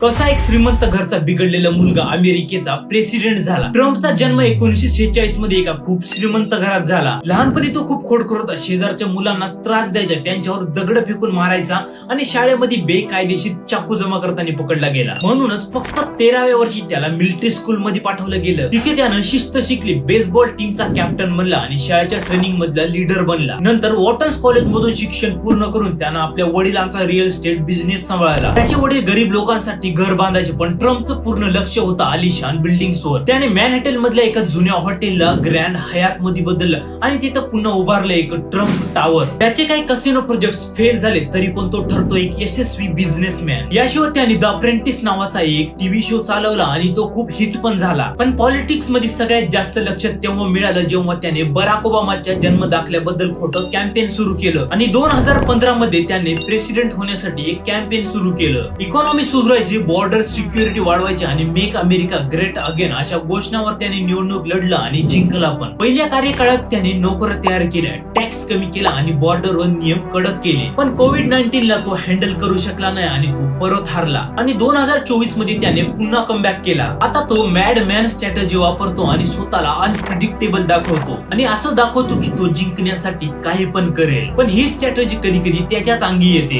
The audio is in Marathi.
कसा एक श्रीमंत घरचा बिघडलेला मुलगा अमेरिकेचा प्रेसिडेंट झाला. ट्रम्पचा जन्म 1946 मध्ये एका खूप श्रीमंत घरात झाला. लहानपणी तो खूप खोडकर होता. शेजारच्या मुलांना त्रास द्यायचा, त्यांच्यावर दगड फेकून मारायचा आणि शाळेमध्ये बेकायदेशीर चाकू जमा करताना पकडला गेला. म्हणूनच फक्त 13व्या वर्षी त्याला मिलिटरी स्कूल मध्ये पाठवलं गेलं. तिथे त्यानं शिस्त शिकली, बेसबॉल टीमचा कॅप्टन बनला आणि शाळेच्या ट्रेनिंग मधला लीडर बनला. नंतर वॉटन्स कॉलेज मधून शिक्षण पूर्ण करून त्यानं आपल्या वडिलांचा रिअल इस्टेट बिझनेस सांभाळला. त्याचे वडील गरीब लोकांसाठी घर बांधायचे, पण ट्रम्पचं पूर्ण लक्ष होतं आलिशान बिल्डिंग्सवर. त्याने मॅनहॅटन मधल्या एका जुन्या हॉटेलला ग्रँड हयात मध्ये बदललं आणि तिथं पुन्हा उभारलं एक ट्रम्प टावर. त्याचे काही कसिनो प्रोजेक्ट फेल झाले तरी पण तो ठरतो एक यशस्वी बिझनेसमॅन. याशिवाय त्याने द अप्रेंटिस नावाचा एक टीव्ही शो चालवला आणि तो खूप हिट पण झाला. पण पॉलिटिक्स मध्ये सगळ्यात जास्त लक्ष तेव्हा मिळालं जेव्हा त्याने बराक ओबामाच्या जन्म दाखल्याबद्दल खोटं कॅम्पेन सुरू केलं आणि 2015 मध्ये त्याने प्रेसिडेंट होण्यासाठी एक कॅम्पेन सुरू केलं. इकॉनॉमी सुधारायची, बॉर्डर सिक्युरिटी वाढवायची आणि मेक अमेरिका ग्रेट अगेन अशा घोषणावर त्याने निवडणूक लढला आणि जिंकला पण. पहिल्या कार्यकाळात त्याने नोकऱ्या तयार केल्या, टॅक्स कमी केला आणि बॉर्डरवर नियम कडक केले. पण कोविड-19 ला तो हँडल करू शकला नाही आणि तो परत हारला आणि 2024 मध्ये त्याने पुन्हा कमबॅक केला. आता तो मॅड मॅन स्ट्रॅटेजी वापरतो आणि स्वतःला अनप्रिडिक्टेबल दाखवतो आणि असं दाखवतो की तो जिंकण्यासाठी काही पण करेल. पण ही स्ट्रॅटेजी कधी कधी त्याच्याच अंगी येते.